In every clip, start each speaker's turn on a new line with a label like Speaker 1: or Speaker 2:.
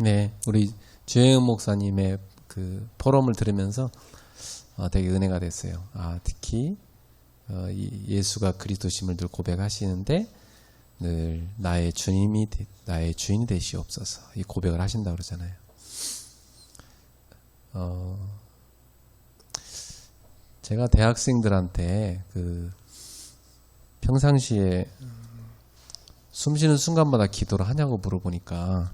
Speaker 1: 네, 우리 주혜영 목사님의 그 포럼을 들으면서 되게 은혜가 됐어요. 특히 예수가 그리스도심을 늘 고백하시는데 늘 나의 주인이 되시옵소서 이 고백을 하신다 그러잖아요. 제가 대학생들한테 평상시에 숨 쉬는 순간마다 기도를 하냐고 물어보니까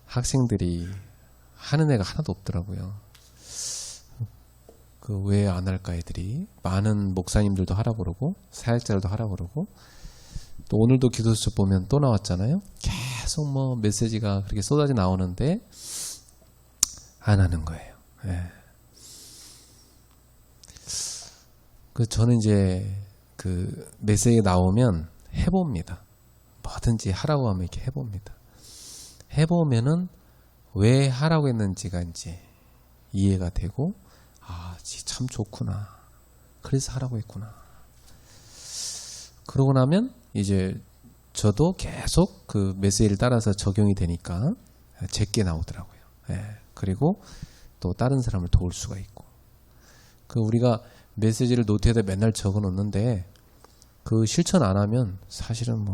Speaker 1: 학생들이 하는 애가 하나도 없더라고요. 왜 안 할까 애들이. 많은 목사님들도 하라고 그러고 사역자들도 하라고 그러고 또 오늘도 기도수첩 보면 또 나왔잖아요. 계속 메시지가 그렇게 쏟아져 나오는데 안 하는 거예요. 예. 저는 이제 메시지가 나오면 해봅니다. 뭐든지 하라고 하면 이렇게 해봅니다. 해보면은 왜 하라고 했는지가 이제 이해가 되고 참 좋구나. 그래서 하라고 했구나. 그러고 나면 이제 저도 계속 그 메시지를 따라서 적용이 되니까 제게 나오더라고요. 예. 그리고 또 다른 사람을 도울 수가 있고. 우리가 메시지를 노트에다 맨날 적어 놓는데 실천 안 하면 사실은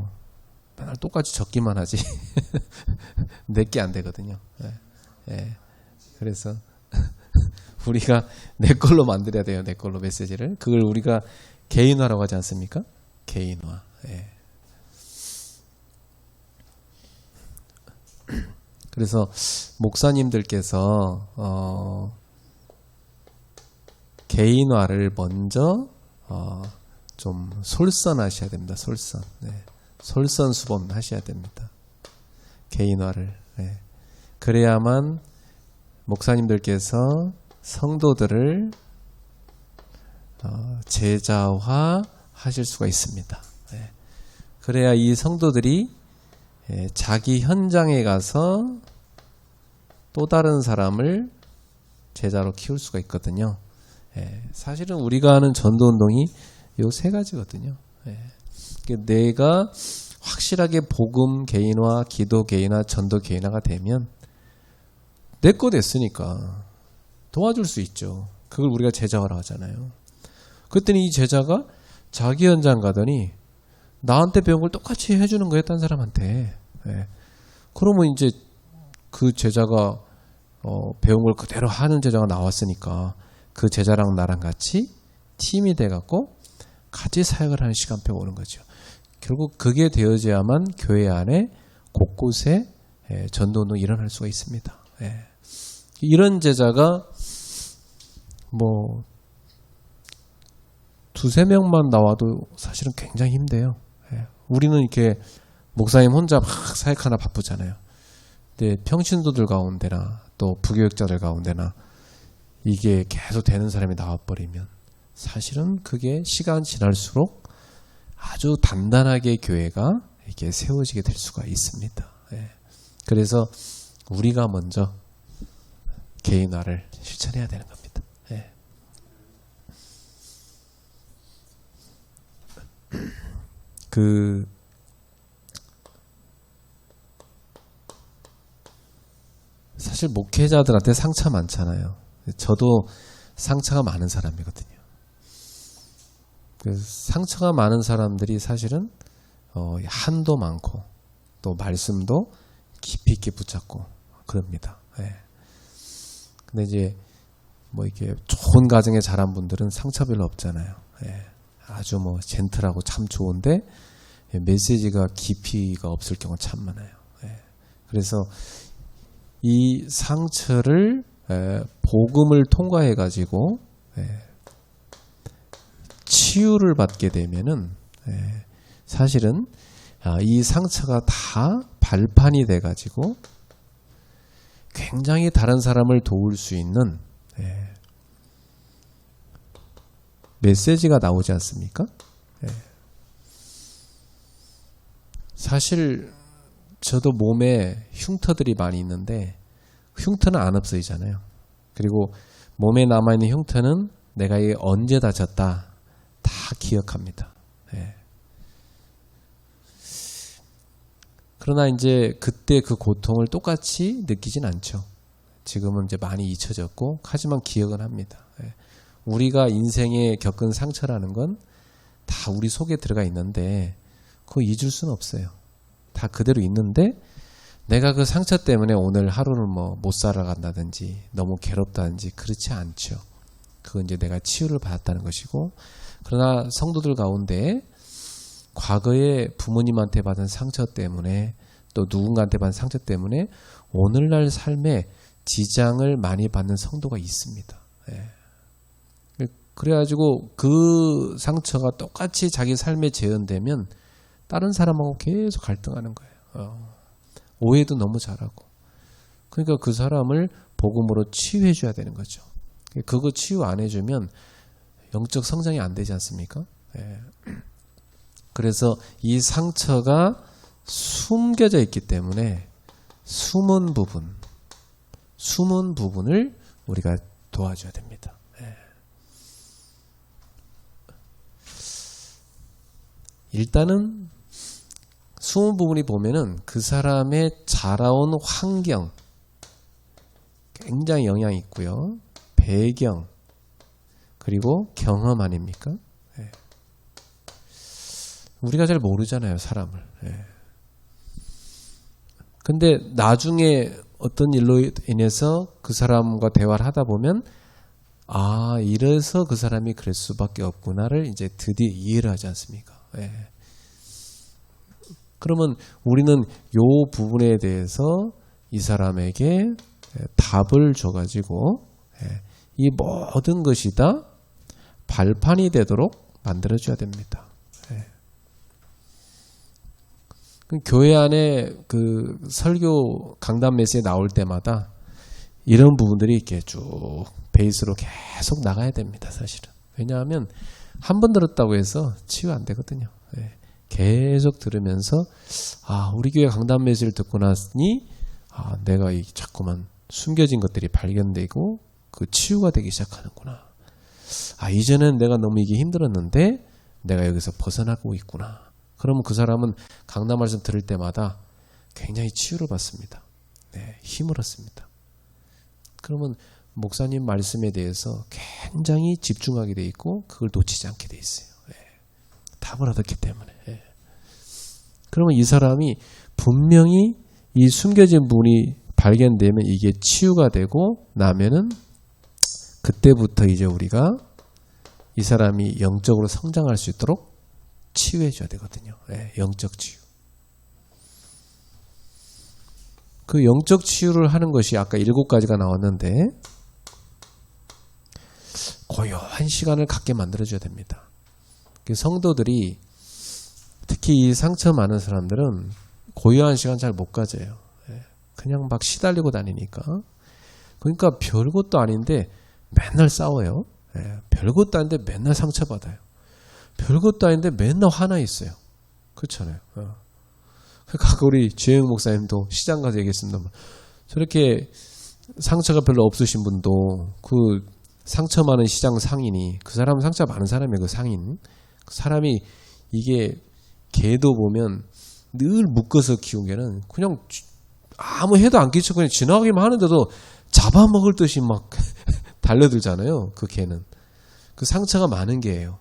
Speaker 1: 맨날 똑같이 적기만 하지 내게 안 되거든요. 예. 예. 그래서 우리가 내 걸로 만들어야 돼요. 내 걸로 메시지를. 그걸 우리가 개인화라고 하지 않습니까? 개인화. 예. 그래서 목사님들께서 개인화를 먼저 좀 솔선하셔야 됩니다. 솔선. 네. 솔선수범 하셔야 됩니다. 개인화를. 네. 그래야만 목사님들께서 성도들을 제자화 하실 수가 있습니다. 네. 그래야 이 성도들이 자기 현장에 가서 또 다른 사람을 제자로 키울 수가 있거든요. 사실은 우리가 하는 전도운동이 요 세 가지거든요. 내가 확실하게 복음 개인화, 기도 개인화, 전도 개인화가 되면 내 거 됐으니까 도와줄 수 있죠. 그걸 우리가 제자화라고 하잖아요. 그랬더니 이 제자가 자기 현장 가더니 나한테 배운 걸 똑같이 해주는 거예요. 딴 사람한테. 그러면 이제 그 제자가 배운 걸 그대로 하는 제자가 나왔으니까 그 제자랑 나랑 같이 팀이 돼갖고 같이 사역을 하는 시간표가 오는 거죠. 결국 그게 되어져야만 교회 안에 곳곳에 전도운동이 일어날 수가 있습니다. 이런 제자가 두세 명만 나와도 사실은 굉장히 힘들어요. 우리는 이렇게 목사님 혼자 막 사역하나 바쁘잖아요. 근데 평신도들 가운데나 또 부교육자들 가운데나 이게 계속 되는 사람이 나와버리면 사실은 그게 시간 지날수록 아주 단단하게 교회가 이렇게 세워지게 될 수가 있습니다. 그래서 우리가 먼저 개인화를 실천해야 되는 겁니다. 사실 목회자들한테 상처 많잖아요. 저도 상처가 많은 사람이거든요. 상처가 많은 사람들이 사실은 한도 많고 또 말씀도 깊이 있게 붙잡고 그럽니다. 근데 이제 이렇게 좋은 가정에 자란 분들은 상처 별로 없잖아요. 아주 젠틀하고 참 좋은데 메시지가 깊이가 없을 경우 참 많아요. 그래서 이 상처를 복음을 통과해 가지고 치유를 받게 되면은 사실은 이 상처가 다 발판이 돼 가지고 굉장히 다른 사람을 도울 수 있는 메시지가 나오지 않습니까? 사실 저도 몸에 흉터들이 많이 있는데 흉터는 안 없어지잖아요. 그리고 몸에 남아있는 흉터는 내가 이게 언제 다쳤다 다 기억합니다. 그러나 이제 그때 그 고통을 똑같이 느끼진 않죠. 지금은 이제 많이 잊혀졌고, 하지만 기억은 합니다. 예. 우리가 인생에 겪은 상처라는 건 다 우리 속에 들어가 있는데, 그거 잊을 수는 없어요. 다 그대로 있는데, 내가 그 상처 때문에 오늘 하루를 뭐 못 살아간다든지, 너무 괴롭다든지, 그렇지 않죠. 그건 이제 내가 치유를 받았다는 것이고, 그러나 성도들 가운데 과거에 부모님한테 받은 상처 때문에 또 누군가한테 받은 상처 때문에 오늘날 삶에 지장을 많이 받는 성도가 있습니다. 예. 그래가지고 그 상처가 똑같이 자기 삶에 재현되면 다른 사람하고 계속 갈등하는 거예요. 오해도 너무 잘하고. 그러니까 그 사람을 복음으로 치유해 줘야 되는 거죠. 그거 치유 안 해주면 영적 성장이 안 되지 않습니까? 예. 그래서 이 상처가 숨겨져 있기 때문에 숨은 부분을 우리가 도와줘야 됩니다. 예. 일단은 숨은 부분이 보면은 그 사람의 자라온 환경 굉장히 영향이 있고요. 배경 그리고 경험 아닙니까? 예. 우리가 잘 모르잖아요, 사람을. 예. 근데 나중에 어떤 일로 인해서 그 사람과 대화를 하다 보면 아, 이래서 그 사람이 그럴 수밖에 없구나를 이제 드디어 이해를 하지 않습니까? 예. 그러면 우리는 요 부분에 대해서 이 사람에게 답을 줘가지고 이 모든 것이 다 발판이 되도록 만들어줘야 됩니다. 교회 안에 그 설교 강단 메시지에 나올 때마다 이런 부분들이 이렇게 쭉 베이스로 계속 나가야 됩니다, 사실은. 왜냐하면 한 번 들었다고 해서 치유 안 되거든요. 계속 들으면서 아, 우리 교회 강단 메시지를 듣고 나니 아, 내가 이 자꾸만 숨겨진 것들이 발견되고 그 치유가 되기 시작하는구나. 아, 이전엔 내가 너무 이게 힘들었는데 내가 여기서 벗어나고 있구나. 그러면 그 사람은 강단 말씀 들을 때마다 굉장히 치유를 받습니다. 네, 힘을 얻습니다. 그러면 목사님 말씀에 대해서 굉장히 집중하게 돼 있고 그걸 놓치지 않게 돼 있어요. 네, 답을 얻었기 때문에. 네. 그러면 이 사람이 분명히 이 숨겨진 부분이 발견되면 이게 치유가 되고 나면은 그때부터 이제 우리가 이 사람이 영적으로 성장할 수 있도록 치유해 줘야 되거든요. 네, 영적 치유. 그 영적 치유를 하는 것이 아까 7가지가 나왔는데 고요한 시간을 갖게 만들어줘야 됩니다. 성도들이 특히 이 상처 많은 사람들은 고요한 시간 잘 못 가져요. 그냥 막 시달리고 다니니까. 그러니까 별것도 아닌데 맨날 싸워요. 별것도 아닌데 맨날 상처받아요. 별것도 아닌데 맨날 화나 있어요. 그렇잖아요. 그러니까 우리 주영 목사님도 시장 가서 얘기했습니다. 저렇게 상처가 별로 없으신 분도 그 상처 많은 시장 상인이 그 사람은 상처 많은 사람이에요. 그 상인. 그 사람이 이게 개도 보면 늘 묶어서 키운 개는 그냥 아무 해도 안 끼쳐 그냥 지나가기만 하는데도 잡아먹을 듯이 막 달려들잖아요. 그 개는. 그 상처가 많은 개예요.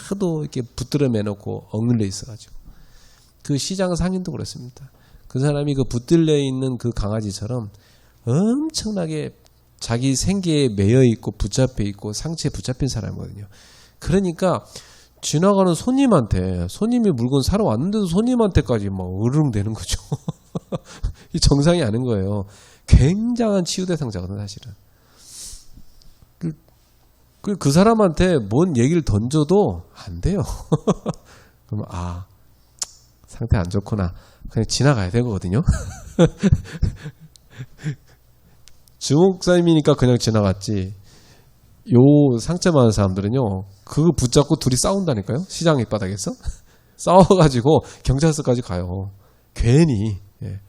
Speaker 1: 하도 이렇게 붙들어 매놓고 억눌려 있어가지고. 그 시장 상인도 그렇습니다. 그 사람이 그 붙들려 있는 그 강아지처럼 엄청나게 자기 생계에 매여 있고 붙잡혀 있고 상처에 붙잡힌 사람이거든요. 그러니까 지나가는 손님이 물건 사러 왔는데도 손님한테까지 막 으르렁대는 거죠. 이 정상이 아닌 거예요. 굉장한 치유 대상자거든, 사실은. 그 사람한테 뭔 얘기를 던져도 안 돼요. 그러면 아, 상태 안 좋구나. 그냥 지나가야 되거든요. 주목사님이니까 그냥 지나갔지. 요 상처 많은 사람들은요, 그거 붙잡고 둘이 싸운다니까요. 시장 밑바닥에서. 싸워가지고 경찰서까지 가요. 괜히. 예.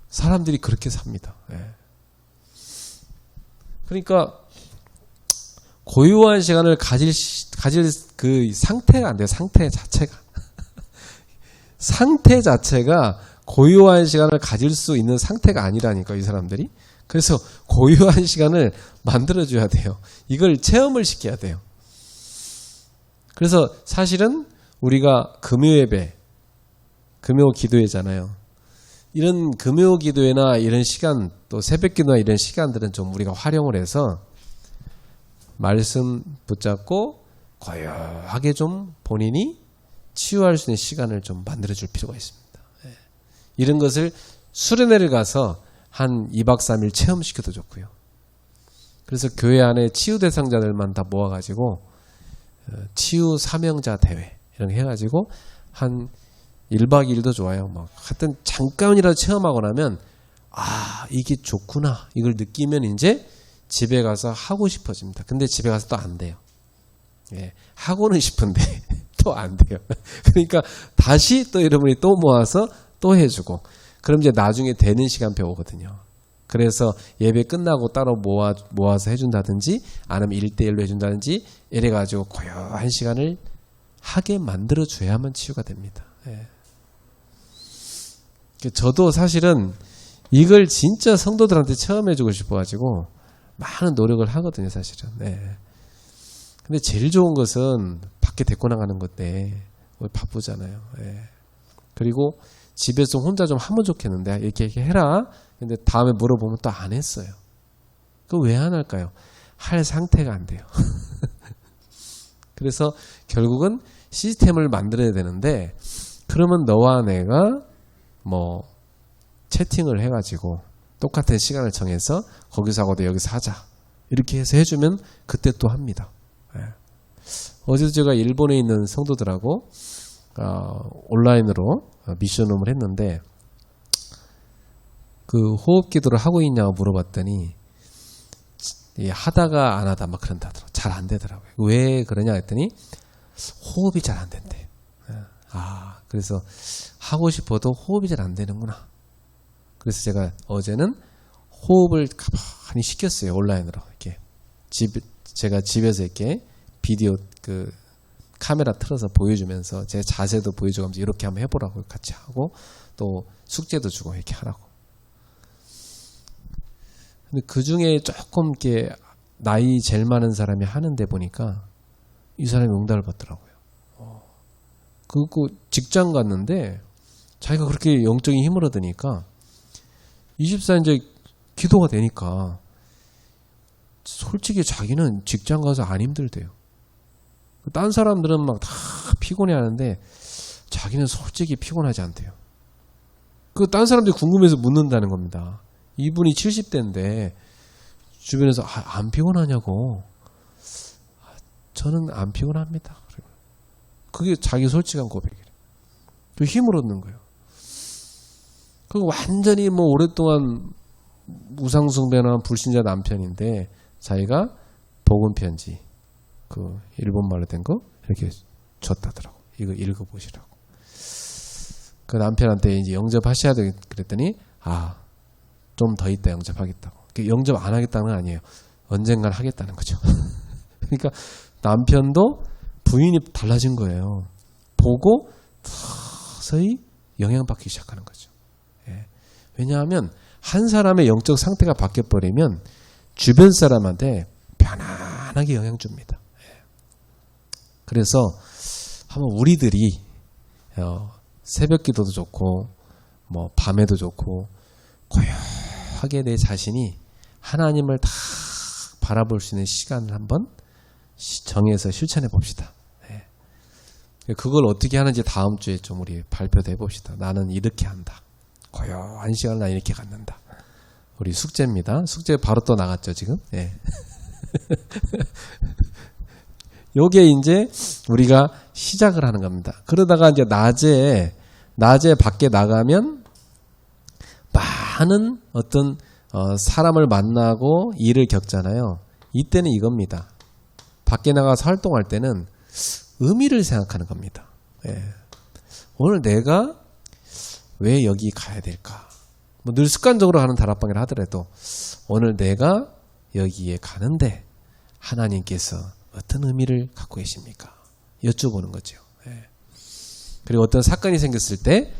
Speaker 1: 사람들이 그렇게 삽니다. 예. 그러니까 고요한 시간을 가질 그 상태가 안 돼요. 상태 자체가. 상태 자체가 고요한 시간을 가질 수 있는 상태가 아니라니까, 이 사람들이. 그래서 고요한 시간을 만들어줘야 돼요. 이걸 체험을 시켜야 돼요. 그래서 사실은 우리가 금요예배, 금요 기도회잖아요. 이런 금요 기도회나 이런 시간, 또 새벽 기도나 이런 시간들은 좀 우리가 활용을 해서 말씀 붙잡고 고요하게 좀 본인이 치유할 수 있는 시간을 좀 만들어줄 필요가 있습니다. 이런 것을 수련회를 가서 한 2박 3일 체험시켜도 좋고요. 그래서 교회 안에 치유 대상자들만 다 모아가지고 치유 사명자 대회 이런 거 해가지고 한 1박 2일도 좋아요. 막 하여튼 잠깐이라도 체험하고 나면 아 이게 좋구나 이걸 느끼면 이제 집에 가서 하고 싶어집니다. 근데 집에 가서 또 안 돼요. 예, 하고는 싶은데 또 안 돼요. 그러니까 다시 또 여러분이 또 모아서 또 해주고 그럼 이제 나중에 되는 시간표 오거든요. 그래서 예배 끝나고 따로 모아서 해준다든지 아니면 1대1로 해준다든지 이래가지고 고요한 시간을 하게 만들어줘야만 치유가 됩니다. 예. 저도 사실은 이걸 진짜 성도들한테 체험해주고 싶어가지고 많은 노력을 하거든요, 사실은. 네. 근데 제일 좋은 것은 밖에 데리고 나가는 건데 바쁘잖아요. 네. 그리고 집에서 혼자 좀 하면 좋겠는데 이렇게 해라. 근데 다음에 물어보면 또 안 했어요. 그거 왜 안 할까요? 할 상태가 안 돼요. 그래서 결국은 시스템을 만들어야 되는데 그러면 너와 내가 뭐 채팅을 해가지고 똑같은 시간을 정해서 거기서 하고도 여기서 하자 이렇게 해서 해주면 그때 또 합니다. 네. 어제도 제가 일본에 있는 성도들하고 온라인으로 미션홈을 했는데 그 호흡 기도를 하고 있냐고 물어봤더니 하다가 안 하다 막 그런다더라고요. 잘 안 되더라고요. 왜 그러냐 했더니 호흡이 잘 안 된대. 그래서 하고 싶어도 호흡이 잘 안 되는구나. 그래서 제가 어제는 호흡을 가만히 시켰어요. 온라인으로 이렇게 제가 집에서 이렇게 비디오 그 카메라 틀어서 보여주면서 제 자세도 보여주면서 이렇게 한번 해보라고 같이 하고 또 숙제도 주고 이렇게 하라고. 근데 그 중에 조금 이렇게 나이 제일 많은 사람이 하는데 보니까 이 사람이 응답을 받더라고요. 그거 직장 갔는데 자기가 그렇게 영적인 힘을 얻으니까 24년 이제 기도가 되니까 솔직히 자기는 직장 가서 안 힘들대요. 딴 사람들은 막 다 피곤해 하는데 자기는 솔직히 피곤하지 않대요. 그 딴 사람들이 궁금해서 묻는다는 겁니다. 이분이 70대인데 주변에서 안 피곤하냐고. 저는 안 피곤합니다. 그게 자기 솔직한 고백이에요. 그 힘을 얻는 거예요. 그리고 완전히 뭐 오랫동안 우상숭배나 불신자 남편인데 자기가 복음 편지 그 일본말로 된 거 이렇게 줬다더라고. 이거 읽어보시라고. 그 남편한테 이제 영접하셔야 돼 그랬더니 좀 더 있다 영접하겠다고. 영접 안 하겠다는 건 아니에요. 언젠간 하겠다는 거죠. 그러니까 남편도 부인이 달라진 거예요. 보고 서서히 영향받기 시작하는 거죠. 예. 왜냐하면 한 사람의 영적 상태가 바뀌어버리면 주변 사람한테 편안하게 영향 줍니다. 예. 그래서 한번 우리들이 새벽 기도도 좋고 뭐 밤에도 좋고 고요하게 내 자신이 하나님을 다 바라볼 수 있는 시간을 한번 정해서 실천해 봅시다. 네. 그걸 어떻게 하는지 다음 주에 좀 우리 발표도 해봅시다. 나는 이렇게 한다. 고요한 시간을 난 이렇게 갖는다. 우리 숙제입니다. 숙제 바로 또 나갔죠 지금. 네. 요게 이제 우리가 시작을 하는 겁니다. 그러다가 이제 낮에 밖에 나가면 많은 어떤 사람을 만나고 일을 겪잖아요. 이때는 이겁니다. 밖에 나가서 활동할 때는 의미를 생각하는 겁니다. 예. 오늘 내가 왜 여기 가야 될까? 뭐 늘 습관적으로 하는 다락방이라 하더라도 오늘 내가 여기에 가는데 하나님께서 어떤 의미를 갖고 계십니까? 여쭤보는 거죠. 예. 그리고 어떤 사건이 생겼을 때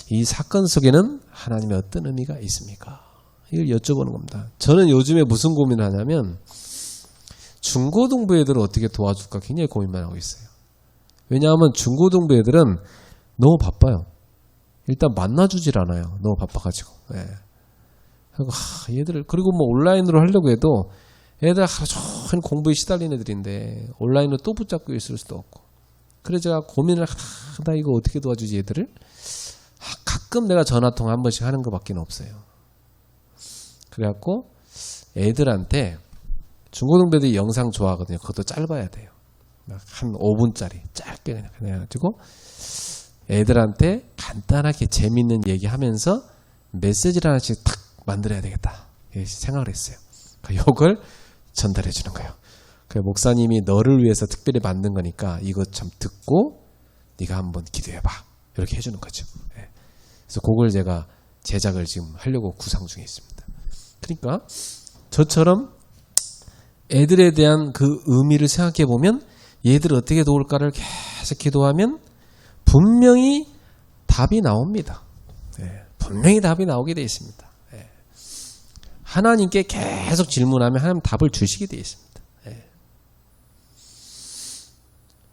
Speaker 1: 이 사건 속에는 하나님의 어떤 의미가 있습니까? 이걸 여쭤보는 겁니다. 저는 요즘에 무슨 고민을 하냐면 중고등부 애들을 어떻게 도와줄까 굉장히 고민만 하고 있어요. 왜냐하면 중고등부 애들은 너무 바빠요. 일단 만나주질 않아요. 너무 바빠가지고. 예. 얘들을 그리고 뭐 온라인으로 하려고 해도 애들 하루 종일 공부에 시달린 애들인데 온라인으로 또 붙잡고 있을 수도 없고. 그래서 제가 고민을 나 이거 어떻게 도와주지 얘들을? 가끔 내가 전화통화 한 번씩 하는 것밖에 없어요. 그래갖고 애들한테 중고등부 애들이 영상 좋아하거든요. 그것도 짧아야 돼요. 한 5분짜리 짧게 그냥 해가지고 애들한테 간단하게 재밌는 얘기하면서 메시지를 하나씩 탁 만들어야 되겠다 생각을 했어요. 이걸 전달해 주는 거예요. 목사님이 너를 위해서 특별히 만든 거니까 이거 참 듣고 네가 한번 기도해봐 이렇게 해주는 거죠. 그래서 그걸 제가 제작을 지금 하려고 구상 중에 있습니다. 그러니까 저처럼 애들에 대한 그 의미를 생각해 보면 얘들을 어떻게 도울까를 계속 기도하면 분명히 답이 나옵니다. 분명히 답이 나오게 되어 있습니다. 하나님께 계속 질문하면 하나님 답을 주시게 되어 있습니다.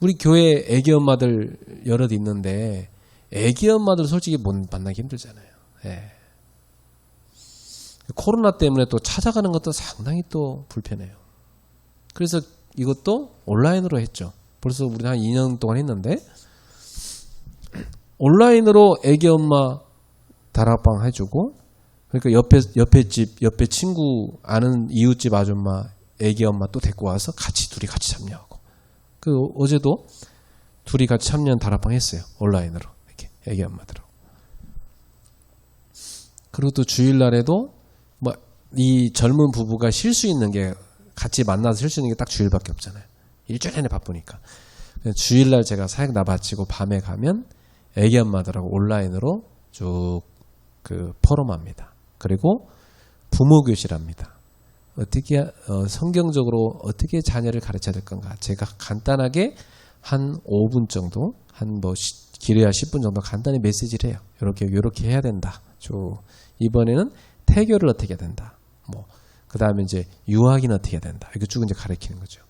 Speaker 1: 우리 교회 애기 엄마들 여럿 있는데 애기 엄마들 솔직히 만나기 힘들잖아요. 코로나 때문에 또 찾아가는 것도 상당히 또 불편해요. 그래서 이것도 온라인으로 했죠. 벌써 우리 한 2년 동안 했는데 온라인으로 애기 엄마 다락방 해주고 그러니까 옆에 집 옆에 친구 아는 이웃집 아줌마 애기 엄마 또 데리고 와서 둘이 같이 참여하고 어제도 둘이 같이 참여한 다락방 했어요. 온라인으로 이렇게 애기 엄마들하고. 그리고 또 주일날에도 뭐 이 젊은 부부가 쉴 수 있는 게 같이 만나서 쉴 수 있는 게 딱 주일밖에 없잖아요. 일주일 내내 바쁘니까. 주일날 제가 사역 나바치고 밤에 가면 애기 엄마들하고 온라인으로 쭉 포럼합니다. 그리고 부모 교실합니다. 어떻게 성경적으로 어떻게 자녀를 가르쳐야 될 건가? 제가 간단하게 한 5분 정도, 길어야 10분 정도 간단히 메시지를 해요. 이렇게 해야 된다. 이번에는 태교를 어떻게 해야 된다. 그 다음에 이제 유아기는 어떻게 해야 된다. 이거 쭉 이제 가르치는 거죠.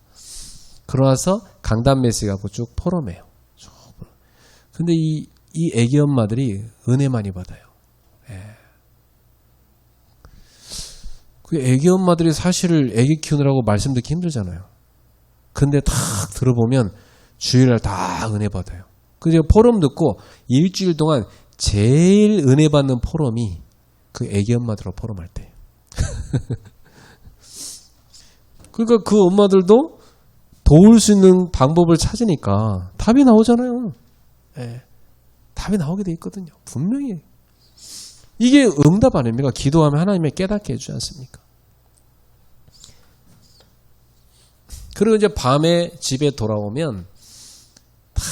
Speaker 1: 그러나서 강단 메시지 갖고 쭉 포럼해요. 근데 이 애기 엄마들이 은혜 많이 받아요. 그 애기 엄마들이 사실 애기 키우느라고 말씀 듣기 힘들잖아요. 근데 딱 들어보면 주일날 다 은혜 받아요. 그래서 포럼 듣고 일주일 동안 제일 은혜 받는 포럼이 그 애기 엄마들하고 포럼할 때예요. 그러니까 그 엄마들도 도울 수 있는 방법을 찾으니까 답이 나오잖아요. 답이 나오게 돼 있거든요. 분명히. 이게 응답 아닙니까? 기도하면 하나님이 깨닫게 해주지 않습니까? 그리고 이제 밤에 집에 돌아오면 다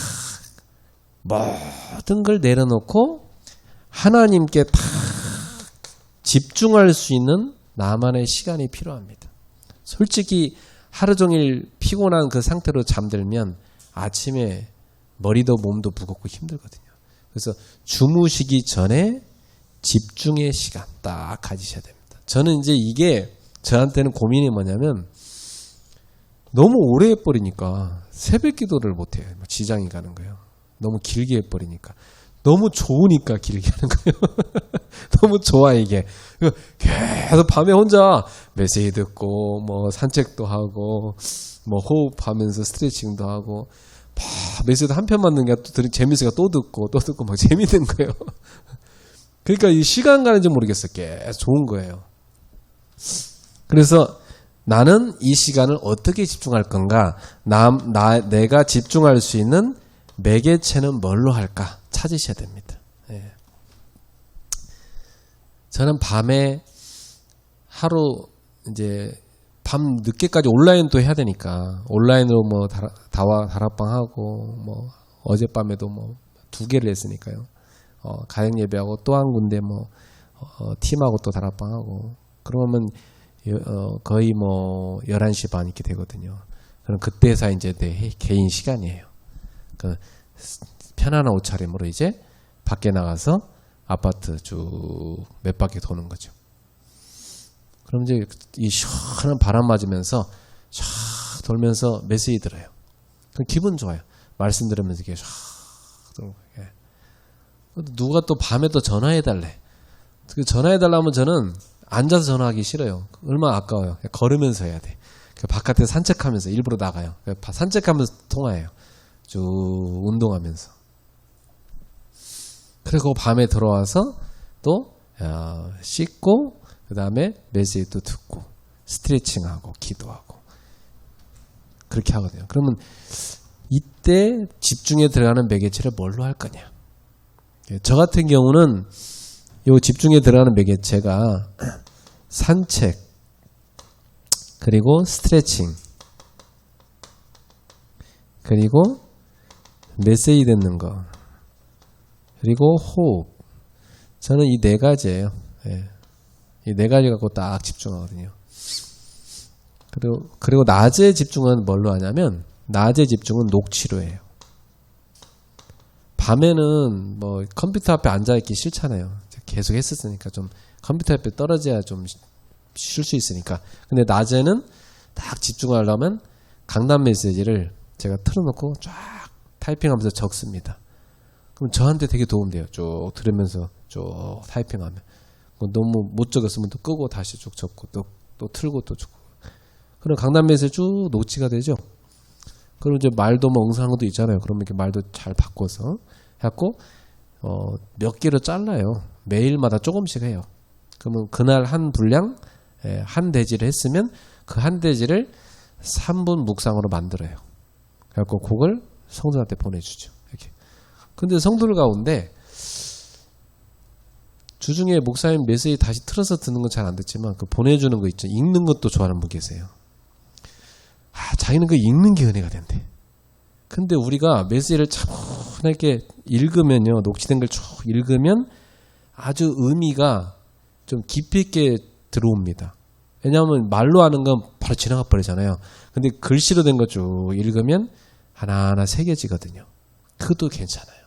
Speaker 1: 모든 걸 내려놓고 하나님께 다 집중할 수 있는 나만의 시간이 필요합니다. 솔직히 하루 종일 피곤한 그 상태로 잠들면 아침에 머리도 몸도 무겁고 힘들거든요. 그래서 주무시기 전에 집중의 시간 딱 가지셔야 됩니다. 저는 이제 이게 저한테는 고민이 뭐냐면 너무 오래 해버리니까 새벽 기도를 못해요. 지장이 가는 거예요. 너무 길게 해버리니까. 너무 좋으니까 길게 하는 거예요. 너무 좋아 이게. 계속 밤에 혼자 메시지 듣고 뭐 산책도 하고 뭐 호흡하면서 스트레칭도 하고 메시지 한 편 맞는 게 또 재밌으니까 또 듣고 막 재밌는 거예요. 그러니까 이 시간 가는지 모르겠어요. 계속 좋은 거예요. 그래서 나는 이 시간을 어떻게 집중할 건가? 내가 집중할 수 있는 매개체는 뭘로 할까? 찾으셔야 됩니다. 저는 밤에 하루 이제 밤 늦게까지 온라인 또 해야 되니까 온라인으로 뭐 다락방 하고 뭐 어젯밤에도 뭐 2개를 했으니까요. 가정 예배하고 또 한 군데 뭐 팀하고 또 다락방 하고 그러면 거의 뭐 11시 반 이렇게 되거든요. 그럼 그때서 이제 내 개인 시간이에요. 편안한 옷차림으로 이제 밖에 나가서 아파트 쭉 몇 바퀴 도는 거죠. 그럼 이제 이 시원한 바람 맞으면서 쫙 돌면서 메시지 들어요. 그럼 기분 좋아요. 말씀 들으면서 이게 쫙 들어오고. 누가 또 밤에 또 전화해달래. 그 전화해달라면 저는 앉아서 전화하기 싫어요. 얼마나 아까워요. 걸으면서 해야 돼. 바깥에 산책하면서 일부러 나가요. 산책하면서 통화해요. 쭉 운동하면서. 그리고 밤에 들어와서 또 씻고 그 다음에 메시지도 듣고 스트레칭하고 기도하고 그렇게 하거든요. 그러면 이때 집중에 들어가는 매개체를 뭘로 할 거냐. 저 같은 경우는 이 집중에 들어가는 매개체가 산책 그리고 스트레칭 그리고 메시지 듣는 거 그리고 호흡. 저는 이 네 가지예요. 이 네 가지 갖고 딱 집중하거든요. 그리고 낮에 집중은 뭘로 하냐면 낮에 집중은 녹취로 해요. 밤에는 뭐 컴퓨터 앞에 앉아있기 싫잖아요. 계속 했었으니까 좀 컴퓨터 앞에 떨어져야 좀 쉴 수 있으니까. 근데 낮에는 딱 집중하려면 강단 메시지를 제가 틀어놓고 쫙 타이핑하면서 적습니다. 그럼 저한테 되게 도움돼요. 쭉 들으면서 쭉 타이핑하면. 너무 못 적었으면 또 끄고 다시 쭉 적고 또 틀고 또 적고. 그럼 강단 메시지 쭉 녹취가 되죠. 그리고 이제 말도 뭐 응상한 것도 있잖아요. 그러면 이렇게 말도 잘 바꿔서 해갖고 몇 개로 잘라요. 매일마다 조금씩 해요. 그러면 그날 한 분량 한 대지를 했으면 그 한 대지를 3분 묵상으로 만들어요. 그래갖고 그걸 성도한테 보내주죠. 이렇게. 근데 성도들 가운데 주중에 목사님 메시지 다시 틀어서 듣는 건 잘 안 듣지만 그 보내주는 거 있죠. 읽는 것도 좋아하는 분 계세요. 자기는 그 읽는 게 은혜가 된대. 근데 우리가 메시지를 차분하게 읽으면요. 녹취된 걸 쭉 읽으면 아주 의미가 좀 깊이 있게 들어옵니다. 왜냐하면 말로 하는 건 바로 지나가 버리잖아요. 근데 글씨로 된 거 쭉 읽으면 하나하나 새겨지거든요. 그것도 괜찮아요.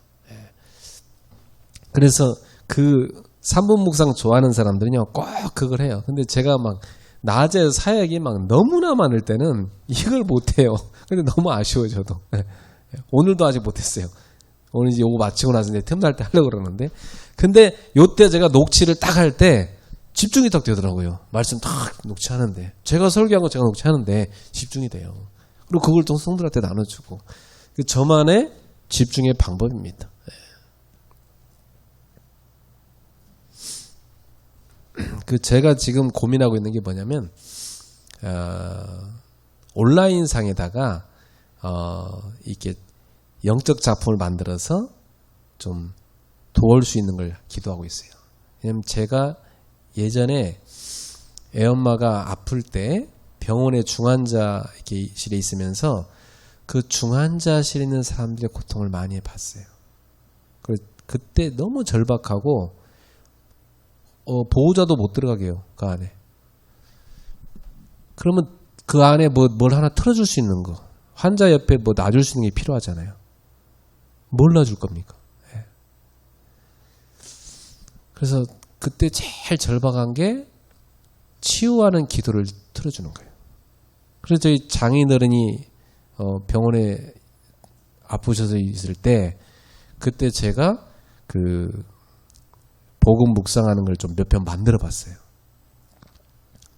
Speaker 1: 그래서 그 3분 묵상 좋아하는 사람들은요. 꼭 그걸 해요. 근데 제가 막 낮에 사역이 막 너무나 많을 때는 이걸 못해요. 근데 너무 아쉬워요, 저도. 오늘도 아직 못했어요. 오늘 이제 요거 마치고 나서 이제 틈날 때 하려고 그러는데. 근데 요때 제가 녹취를 딱 할 때 집중이 딱 되더라고요. 말씀 딱 녹취하는데. 제가 설교한 거 제가 녹취하는데 집중이 돼요. 그리고 그걸 또 성도들한테 나눠주고. 저만의 집중의 방법입니다. 제가 지금 고민하고 있는 게 뭐냐면 온라인 상에다가 이렇게 영적 작품을 만들어서 좀 도울 수 있는 걸 기도하고 있어요. 왜냐면 제가 예전에 애엄마가 아플 때 병원에 중환자실에 있으면서 그 중환자실에 있는 사람들의 고통을 많이 봤어요. 그때 너무 절박하고 보호자도 못 들어가게 해요. 그 안에. 그러면 그 안에 뭘 하나 틀어줄 수 있는 거. 환자 옆에 뭐 놔줄 수 있는 게 필요하잖아요. 뭘 놔줄 겁니까? 네. 그래서 그때 제일 절박한 게 치유하는 기도를 틀어주는 거예요. 그래서 저희 장인어른이 병원에 아프셔서 있을 때 그때 제가 복음 묵상하는 걸 좀 몇 편 만들어 봤어요.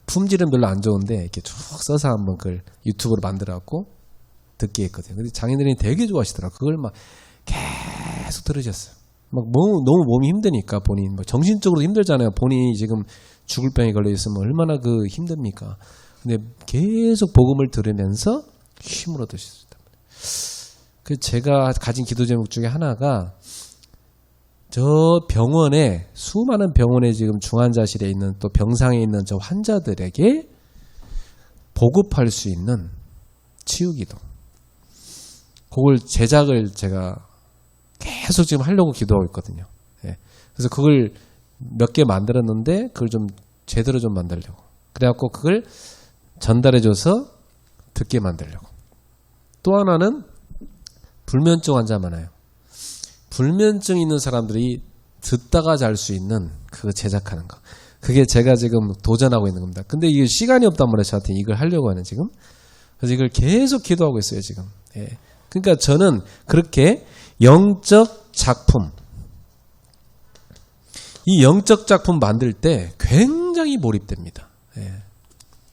Speaker 1: 품질은 별로 안 좋은데 이렇게 쭉 써서 한번 그걸 유튜브로 만들어 갖고 듣게 했거든요. 근데 장인들이 되게 좋아하시더라고요. 그걸 막 계속 들으셨어요. 막 너무 몸이 힘드니까 본인 정신적으로 힘들잖아요. 본인이 지금 죽을 병에 걸려 있으면 얼마나 힘듭니까? 근데 계속 복음을 들으면서 힘을 얻으셨습니다. 제가 가진 기도 제목 중에 하나가 저 병원에 수많은 병원에 지금 중환자실에 있는 또 병상에 있는 저 환자들에게 보급할 수 있는 치유기도. 그걸 제작을 제가 계속 지금 하려고 기도하고 있거든요. 그래서 그걸 몇 개 만들었는데 그걸 좀 제대로 좀 만들려고. 그래갖고 그걸 전달해줘서 듣게 만들려고. 또 하나는 불면증 환자 많아요. 불면증 있는 사람들이 듣다가 잘 수 있는 그거 제작하는 거. 그게 제가 지금 도전하고 있는 겁니다. 근데 이게 시간이 없단 말이에요. 저한테 이걸 하려고 하는 지금. 그래서 이걸 계속 기도하고 있어요, 지금. 예. 그러니까 저는 그렇게 영적 작품, 이 영적 작품 만들 때 굉장히 몰입됩니다. 예.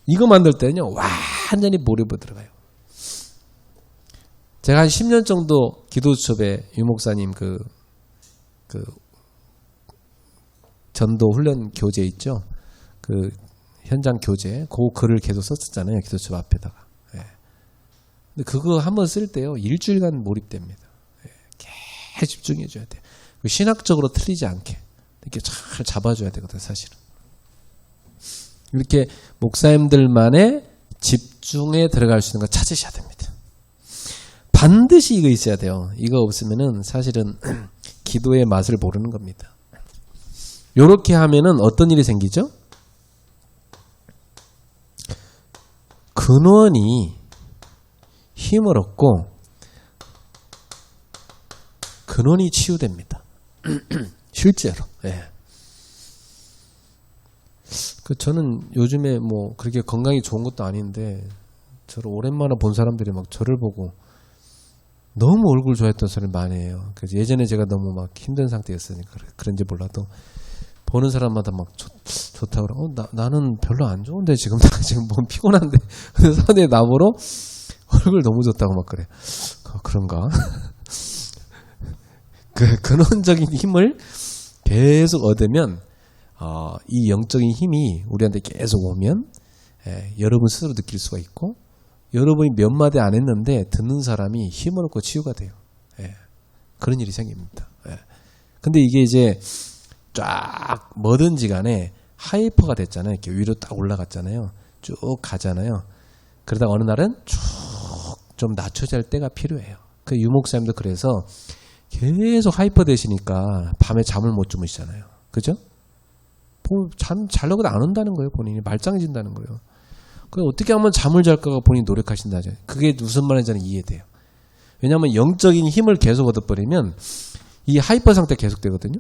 Speaker 1: 이거 만들 때는요, 완전히 몰입으로 들어가요. 제가 한 10년 정도 기도수첩에 유목사님 그 전도 훈련 교재 있죠? 그 현장 교재, 그 글을 계속 썼었잖아요. 기도수첩 앞에다가. 예. 근데 그거 한번 쓸 때요, 일주일간 몰입됩니다. 예. 계속 집중해줘야 돼요. 신학적으로 틀리지 않게 이렇게 잘 잡아줘야 되거든요, 사실은. 이렇게 목사님들만의 집중에 들어갈 수 있는 거 찾으셔야 됩니다. 반드시 이거 있어야 돼요. 이거 없으면은 사실은 기도의 맛을 모르는 겁니다. 요렇게 하면은 어떤 일이 생기죠? 근원이 힘을 얻고 근원이 치유됩니다. 실제로. 예. 저는 요즘에 뭐 그렇게 건강이 좋은 것도 아닌데 저를 오랜만에 본 사람들이 막 저를 보고 너무 얼굴 좋아했던 소리를 많이 해요. 그래서 예전에 제가 너무 막 힘든 상태였으니까 그런지 몰라도 보는 사람마다 막 좋다고 그러고 나는 별로 안 좋은데 지금 나 지금 몸 피곤한데 그래서 사람들이 나보러 얼굴 너무 좋다고 막 그래. 그런가? 그 근원적인 힘을 계속 얻으면 이 영적인 힘이 우리한테 계속 오면 여러분 스스로 느낄 수가 있고 여러분이 몇 마디 안 했는데 듣는 사람이 힘을 얻고 치유가 돼요. 그런 일이 생깁니다. 근데 이게 이제 쫙 뭐든지 간에 하이퍼가 됐잖아요. 이렇게 위로 딱 올라갔잖아요. 쭉 가잖아요. 그러다가 어느 날은 쭉 좀 낮춰질 때가 필요해요. 그 유목사님도 그래서 계속 하이퍼 되시니까 밤에 잠을 못 주무시잖아요. 그죠? 잠 자려고 안 온다는 거예요. 본인이 말짱해진다는 거예요. 그 어떻게 하면 잠을 잘까가 본인이 노력하신다죠. 그게 무슨 말인지 저는 이해돼요. 왜냐하면 영적인 힘을 계속 얻어버리면 이 하이퍼 상태 계속 되거든요.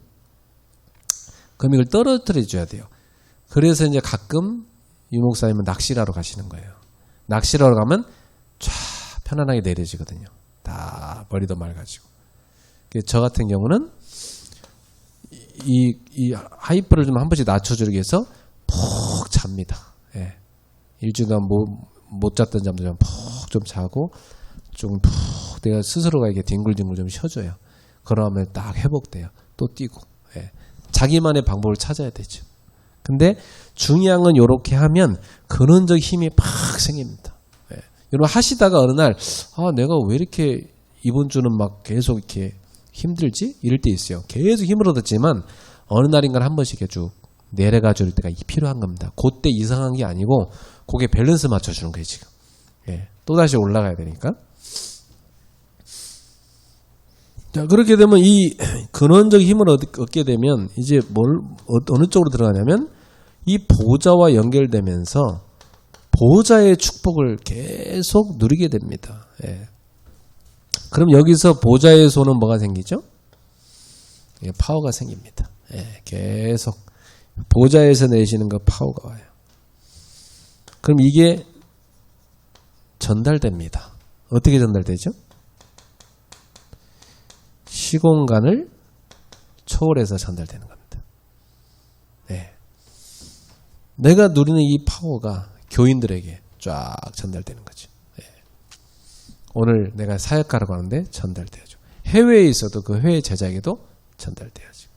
Speaker 1: 그럼 이걸 떨어뜨려 줘야 돼요. 그래서 이제 가끔 유목사님은 낚시를 하러 가시는 거예요. 낚시를 하러 가면 쫙 편안하게 내려지거든요. 다 머리도 맑아지고. 저 같은 경우는 이 하이퍼를 좀 한 번씩 낮춰주기 위해서 푹 잡니다. 예. 일주일간 못 잤던 잠도 좀 푹 좀 자고 좀 푹 내가 스스로가 이렇게 뒹굴뒹굴 좀 쉬어줘요. 그러면 딱 회복돼요. 또 뛰고. 예. 자기만의 방법을 찾아야 되죠. 근데 중요한 건 이렇게 하면 근원적 힘이 팍 생깁니다. 예. 여러분 하시다가 어느 날 내가 왜 이렇게 이번 주는 막 계속 이렇게 힘들지? 이럴 때 있어요. 계속 힘을 얻었지만 어느 날인가 한 번씩 쭉 내려가 줄 때가 필요한 겁니다. 그때 이상한 게 아니고 그게 밸런스 맞춰주는 거예요 지금. 예. 또다시 올라가야 되니까. 자, 그렇게 되면 이 근원적 힘을 얻게 되면 이제 어느 쪽으로 들어가냐면 이 보좌와 연결되면서 보좌의 축복을 계속 누리게 됩니다. 예. 그럼 여기서 보좌의 손은 뭐가 생기죠? 예, 파워가 생깁니다. 예, 계속 보좌에서 내시는 거 파워가 와요. 그럼 이게 전달됩니다. 어떻게 전달되죠? 시공간을 초월해서 전달되는 겁니다. 네. 내가 누리는 이 파워가 교인들에게 쫙 전달되는 거죠. 네. 오늘 내가 사역하러 가는데 전달돼야죠. 해외에 있어도 그 해외 제자에게도 전달돼야죠.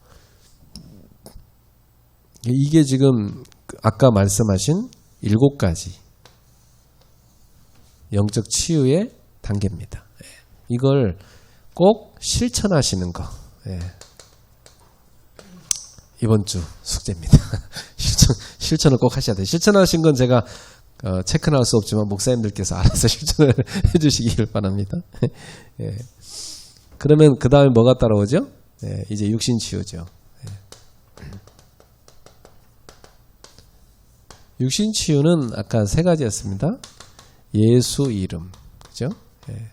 Speaker 1: 이게 지금 아까 말씀하신 7가지 영적 치유의 단계입니다. 네. 이걸 꼭 실천하시는 거. 예. 이번 주 숙제입니다. 실천을 꼭 하셔야 돼요. 실천하신 건 제가 체크는 할 수 없지만 목사님들께서 알아서 실천을 해주시길 바랍니다. 예. 그러면 그 다음에 뭐가 따라오죠? 예. 이제 육신 치유죠. 예. 육신 치유는 아까 3가지였습니다. 예수 이름, 그죠? 예.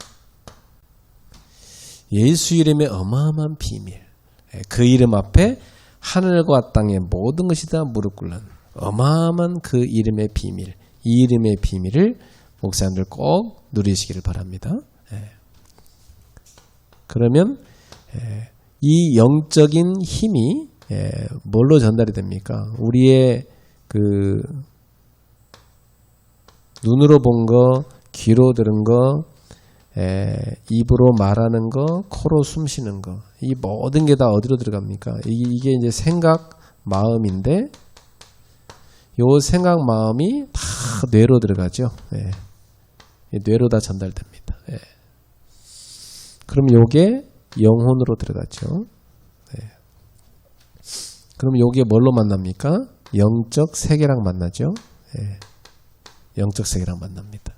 Speaker 1: 예수 이름의 어마어마한 비밀, 그 이름 앞에 하늘과 땅의 모든 것이 다 무릎 꿇는 어마어마한 그 이름의 비밀, 이 이름의 비밀을 목사님들 꼭 누리시기를 바랍니다. 그러면 이 영적인 힘이 뭘로 전달이 됩니까? 우리의 그 눈으로 본 거, 귀로 들은 거, 입으로 말하는 거, 코로 숨 쉬는 거, 이 모든 게 다 어디로 들어갑니까? 이게 이제 생각, 마음인데, 요 생각, 마음이 다 뇌로 들어가죠. 뇌로 다 전달됩니다. 그럼 요게 영혼으로 들어가죠. 그럼 요게 뭘로 만납니까? 영적 세계랑 만나죠. 영적 세계랑 만납니다.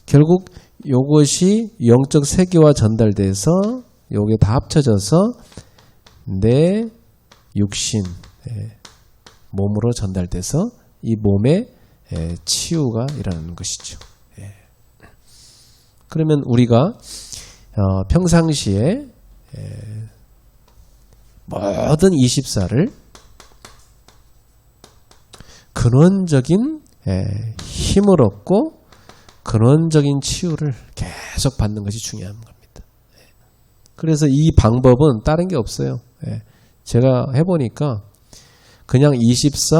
Speaker 1: 결국 요것이 영적 세계와 전달돼서 요게 다 합쳐져서 내 육신, 몸으로 전달돼서 이 몸의 치유가 일어나는 것이죠. 그러면 우리가 평상시에 모든 24를 근원적인 힘을 얻고 근원적인 치유를 계속 받는 것이 중요한 겁니다. 그래서 이 방법은 다른 게 없어요. 제가 해보니까 그냥 24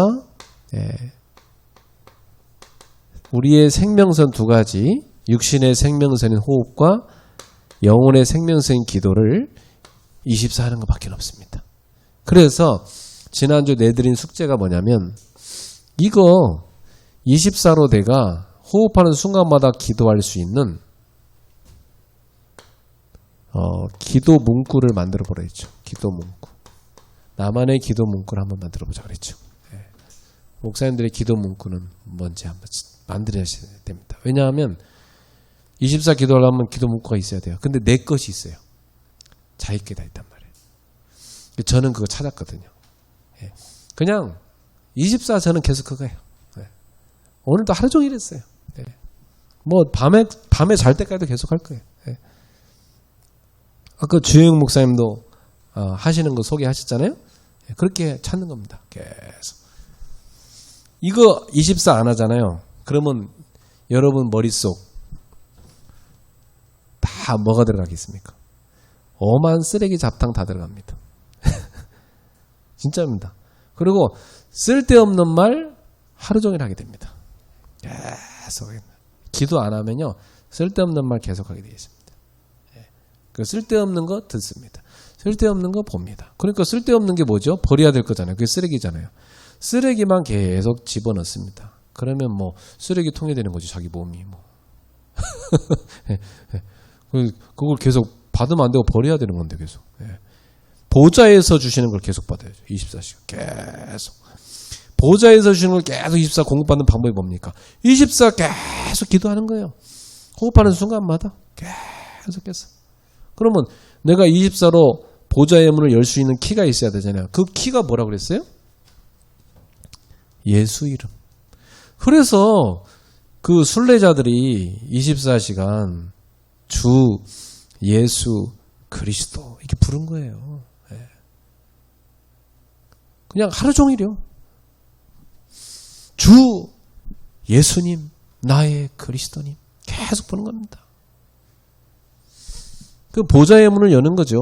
Speaker 1: 우리의 생명선 두 가지, 육신의 생명선인 호흡과 영혼의 생명선인 기도를 24 하는 것밖에 없습니다. 그래서 지난주 내드린 숙제가 뭐냐면 이거 24로 내가 호흡하는 순간마다 기도할 수 있는 기도 문구를 만들어 보라 했죠. 기도 문구. 나만의 기도 문구를 한번 만들어 보자 그랬죠. 목사님들의 기도 문구는 뭔지 한번 만들어야 됩니다. 왜냐하면 24 기도하려면 기도 문구가 있어야 돼요. 근데 내 것이 있어요. 자기께 다 있단 말이에요. 저는 그거 찾았거든요. 그냥 24 저는 계속 그거예요. 오늘도 하루 종일 했어요. 뭐 밤에 잘 때까지도 계속 할 거예요. 아까 주영 목사님도 하시는 거 소개하셨잖아요. 그렇게 찾는 겁니다. 계속. 이거 24 안 하잖아요. 그러면 여러분 머릿속 다 뭐가 들어가겠습니까? 엄한 쓰레기 잡탕 다 들어갑니다. 진짜입니다. 그리고 쓸데없는 말 하루 종일 하게 됩니다. 계속. 기도 안 하면요. 쓸데없는 말 계속하게 되어 있습니다. 그 쓸데없는 거 듣습니다. 쓸데없는 거 봅니다. 그러니까 쓸데없는 게 뭐죠? 버려야 될 거잖아요. 그게 쓰레기잖아요. 쓰레기만 계속 집어넣습니다. 그러면 뭐 쓰레기통에 되는 거지. 자기 몸이 뭐. 그걸 계속 받으면 안 되고 버려야 되는 건데 계속. 보좌에서 주시는 걸 계속 받아야죠. 24시간 계속. 보좌에서 주시는 걸 계속 24 공급받는 방법이 뭡니까? 24 계속 기도하는 거예요. 호흡하는 순간마다 계속해서. 그러면 내가 24로 보좌의 문을 열 수 있는 키가 있어야 되잖아요. 그 키가 뭐라고 그랬어요? 예수 이름. 그래서 그 순례자들이 24시간 주 예수 그리스도 이렇게 부른 거예요. 그냥 하루 종일이요. 주 예수님 나의 그리스도님 계속 보는 겁니다. 그 보좌의 문을 여는 거죠.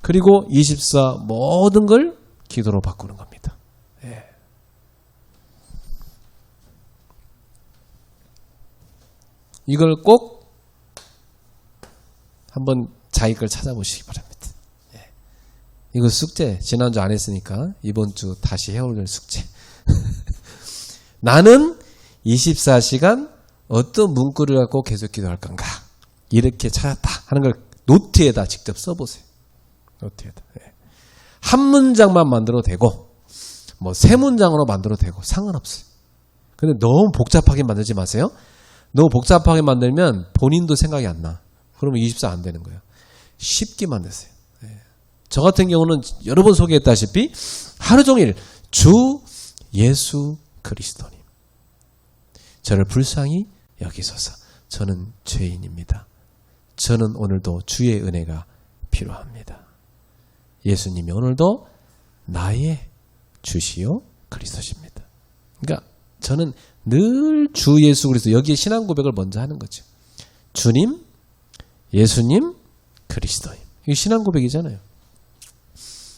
Speaker 1: 그리고 24 모든 걸 기도로 바꾸는 겁니다. 이걸 꼭 한번 자기 걸 찾아보시기 바랍니다. 이거 숙제 지난주 안 했으니까 이번 주 다시 해올 숙제. 나는 24시간 어떤 문구를 갖고 계속 기도할 건가? 이렇게 찾았다 하는 걸 노트에다 직접 써보세요. 노트에다. 한 문장만 만들어도 되고 뭐 세 문장으로 만들어도 되고 상관없어요. 근데 너무 복잡하게 만들지 마세요. 너무 복잡하게 만들면 본인도 생각이 안 나. 그러면 24 안 되는 거예요. 쉽게 만드세요. 저 같은 경우는 여러 번 소개했다시피 하루 종일 주 예수 그리스도님 저를 불쌍히 여기소서. 저는 죄인입니다. 저는 오늘도 주의 은혜가 필요합니다. 예수님이 오늘도 나의 주시요 그리스도십니다. 그러니까 저는 늘 주 예수 그리스도, 여기에 신앙 고백을 먼저 하는 거죠. 주님, 예수님, 그리스도님. 이게 신앙 고백이잖아요.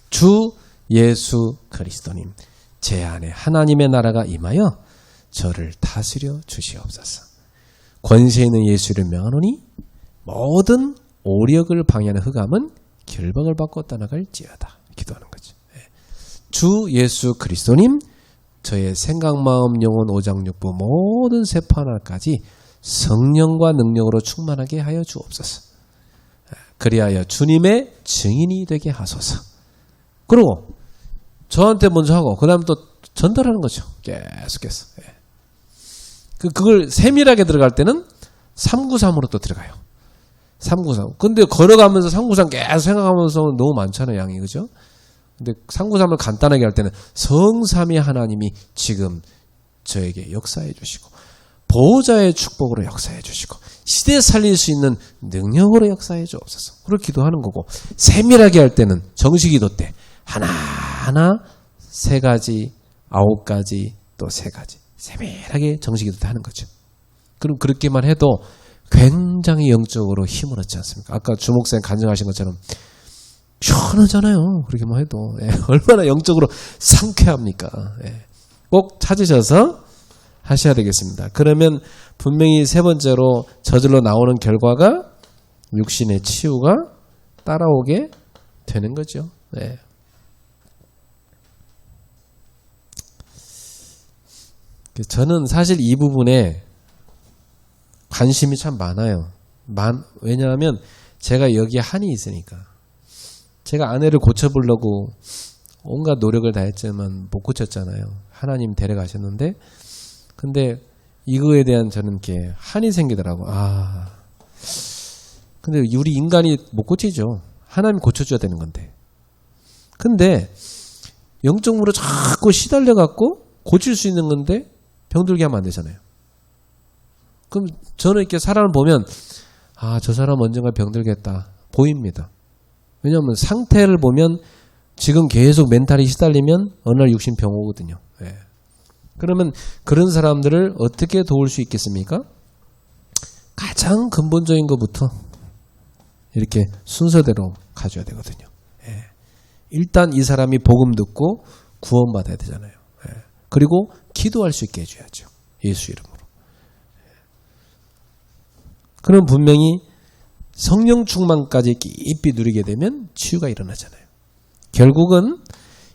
Speaker 1: 주 예수 그리스도님, 제 안에 하나님의 나라가 임하여 저를 다스려 주시옵소서. 권세 있는 예수를 명하노니 모든 오력을 방해하는 흑암은 결박을 받고 떠나갈지어다. 기도하는 거죠. 주 예수 그리스도님, 저의 생각, 마음, 영혼, 오장, 육부 모든 세포 하나까지 성령과 능력으로 충만하게 하여 주옵소서. 그리하여 주님의 증인이 되게 하소서. 그리고 저한테 먼저 하고 그 다음 또 전달하는 거죠. 계속해서. 그걸 세밀하게 들어갈 때는 393으로 또 들어가요. 393. 근데 걸어가면서 393 계속 생각하면서 너무 많잖아요, 양이. 그죠? 근데 393을 간단하게 할 때는 성삼위 하나님이 지금 저에게 역사해 주시고, 보호자의 축복으로 역사해 주시고, 시대 살릴 수 있는 능력으로 역사해 주옵소서. 그렇게 기도하는 거고, 세밀하게 할 때는 정식기도 때 하나하나 3가지, 9가지, 또 3가지 세밀하게 정식기도 때 하는 거죠. 그럼 그렇게만 해도 굉장히 영적으로 힘을 얻지 않습니까? 아까 주목사님 간증하신 것처럼 시원하잖아요. 그렇게만 해도. 얼마나 영적으로 상쾌합니까? 꼭 찾으셔서 하셔야 되겠습니다. 그러면 분명히 3번째로 저절로 나오는 결과가 육신의 치유가 따라오게 되는 거죠. 저는 사실 이 부분에 관심이 참 많아요. 왜냐하면 제가 여기에 한이 있으니까. 제가 아내를 고쳐보려고 온갖 노력을 다했지만 못 고쳤잖아요. 하나님 데려가셨는데, 근데 이거에 대한 저는 이렇게 한이 생기더라고. 근데 우리 인간이 못 고치죠. 하나님 고쳐줘야 되는 건데. 근데 영적으로 자꾸 시달려갖고 고칠 수 있는 건데 병들게 하면 안 되잖아요. 그럼 저는 이렇게 사람을 보면 저 사람 언젠가 병들겠다 보입니다. 왜냐하면 상태를 보면 지금 계속 멘탈이 시달리면 어느 날 육신 병 오거든요. 그러면 그런 사람들을 어떻게 도울 수 있겠습니까? 가장 근본적인 것부터 이렇게 순서대로 가져야 되거든요. 일단 이 사람이 복음 듣고 구원받아야 되잖아요. 그리고 기도할 수 있게 해줘야죠. 예수 이름으로. 그럼 분명히 성령 충만까지 깊이 누리게 되면 치유가 일어나잖아요. 결국은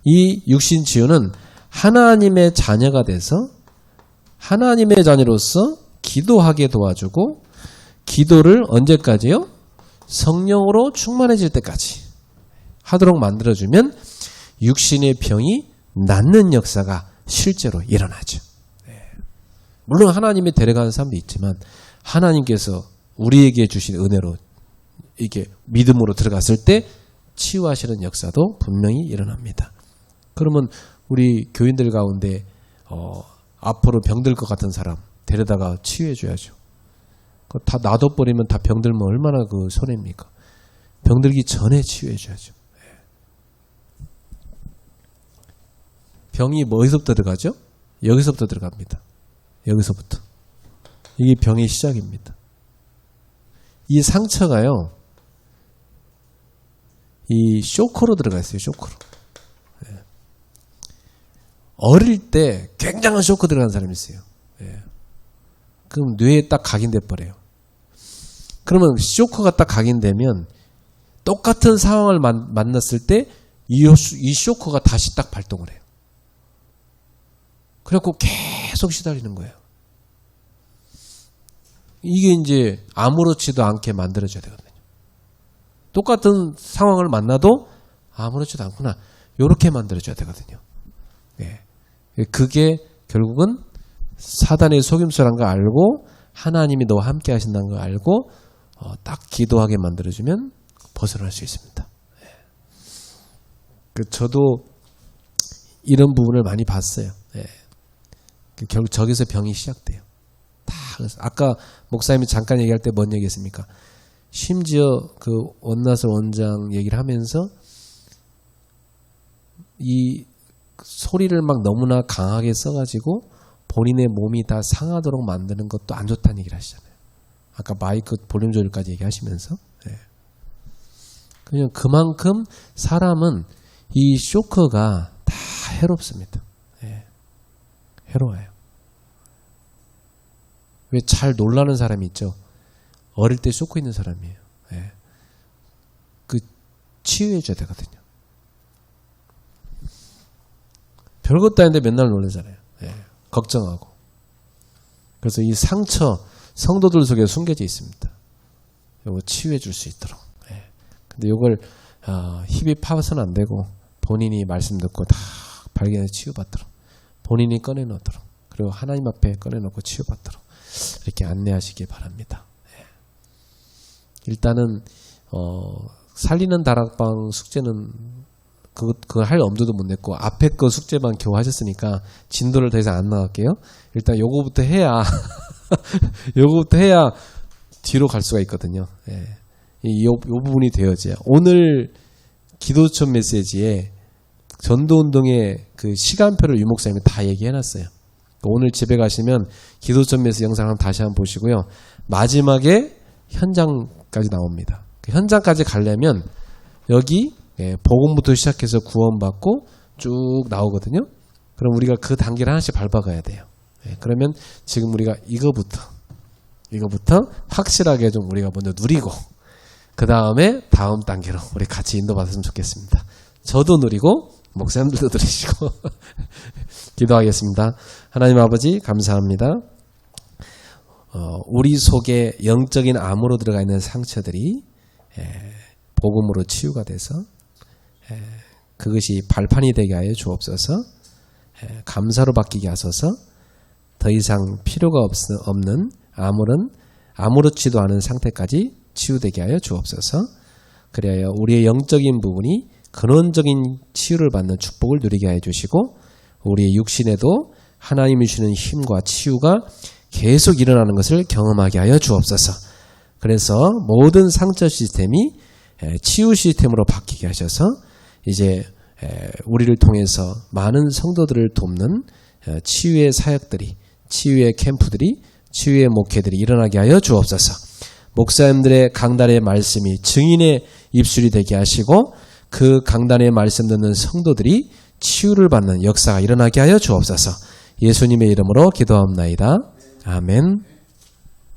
Speaker 1: 이 육신 치유는 하나님의 자녀가 돼서 하나님의 자녀로서 기도하게 도와주고, 기도를 언제까지요? 성령으로 충만해질 때까지 하도록 만들어주면 육신의 병이 낫는 역사가 실제로 일어나죠. 물론 하나님이 데려가는 사람도 있지만 하나님께서 우리에게 주신 은혜로 이게 믿음으로 들어갔을 때 치유하시는 역사도 분명히 일어납니다. 그러면 우리 교인들 가운데 앞으로 병들 것 같은 사람 데려다가 치유해 줘야죠. 다 놔둬버리면 다 병들면 얼마나 그 손해입니까? 병들기 전에 치유해 줘야죠. 병이 어디서부터 들어가죠? 여기서부터 들어갑니다. 여기서부터. 이게 병의 시작입니다. 이 상처가요, 이 쇼크로 들어가 있어요. 쇼크로. 어릴 때 굉장한 쇼크 들어간 사람이 있어요. 그럼 뇌에 딱 각인돼 버려요. 그러면 쇼크가 딱 각인되면 똑같은 상황을 만났을 때 이 쇼크가 다시 딱 발동을 해요. 그래갖고 계속 시달리는 거예요. 이게 이제 아무렇지도 않게 만들어져야 되거든요. 똑같은 상황을 만나도 아무렇지도 않구나. 이렇게 만들어줘야 되거든요. 그게 결국은 사단의 속임수라는 걸 알고 하나님이 너와 함께 하신다는 걸 알고 딱 기도하게 만들어주면 벗어날 수 있습니다. 저도 이런 부분을 많이 봤어요. 결국 저기서 병이 시작돼요. 다. 아까 목사님이 잠깐 얘기할 때 뭔 얘기했습니까? 심지어 그 원나설 원장 얘기를 하면서 이 소리를 막 너무나 강하게 써가지고 본인의 몸이 다 상하도록 만드는 것도 안 좋다는 얘기를 하시잖아요. 아까 마이크 볼륨 조절까지 얘기하시면서. 예. 그냥 그만큼 사람은 이 쇼크가 다 해롭습니다. 예. 해로워요. 왜 잘 놀라는 사람이 있죠? 어릴 때 쇼크 있는 사람이에요. 예. 그 치유해줘야 되거든요. 별것도 아닌데 맨날 놀라잖아요. 예. 걱정하고. 그래서 이 상처 성도들 속에 숨겨져 있습니다. 이거 치유해 줄 수 있도록. 예. 근데 이걸 힘이 파서는 안 되고 본인이 말씀 듣고 다 발견해서 치유받도록, 본인이 꺼내놓도록, 그리고 하나님 앞에 꺼내놓고 치유받도록 이렇게 안내하시기 바랍니다. 예. 일단은 살리는 다락방 숙제는 그거 할 엄두도 못 냈고 앞에 거 숙제만 겨우 하셨으니까 진도를 더 이상 안 나갈게요. 일단 요거부터 해야 요거부터 해야 뒤로 갈 수가 있거든요. 예. 요 부분이 되어져야. 오늘 기도천 메시지에 전도운동의 그 시간표를 유목사님이 다 얘기해놨어요. 오늘 집에 가시면 기도천 메시지 영상 다시 한번 보시고요. 마지막에 현장까지 나옵니다. 그 현장까지 가려면 여기 복음부터 시작해서 구원받고 쭉 나오거든요. 그럼 우리가 그 단계를 하나씩 밟아가야 돼요. 그러면 지금 우리가 이거부터 확실하게 좀 우리가 먼저 누리고 그 다음에 다음 단계로 우리 같이 인도받았으면 좋겠습니다. 저도 누리고 목사님들도 누리시고 기도하겠습니다. 하나님 아버지 감사합니다. 우리 속에 영적인 암으로 들어가 있는 상처들이 복음으로 치유가 돼서 그것이 발판이 되게 하여 주옵소서. 감사로 바뀌게 하소서. 더 이상 필요가 없는 아무렇지도 않은 상태까지 치유되게 하여 주옵소서. 그래야 우리의 영적인 부분이 근원적인 치유를 받는 축복을 누리게 하여 주시고 우리의 육신에도 하나님이 주시는 힘과 치유가 계속 일어나는 것을 경험하게 하여 주옵소서. 그래서 모든 상처 시스템이 치유 시스템으로 바뀌게 하셔서 이제 우리를 통해서 많은 성도들을 돕는 치유의 사역들이, 치유의 캠프들이, 치유의 목회들이 일어나게 하여 주옵소서. 목사님들의 강단의 말씀이 증인의 입술이 되게 하시고 그 강단의 말씀 듣는 성도들이 치유를 받는 역사가 일어나게 하여 주옵소서. 예수님의 이름으로 기도합나이다. 아멘.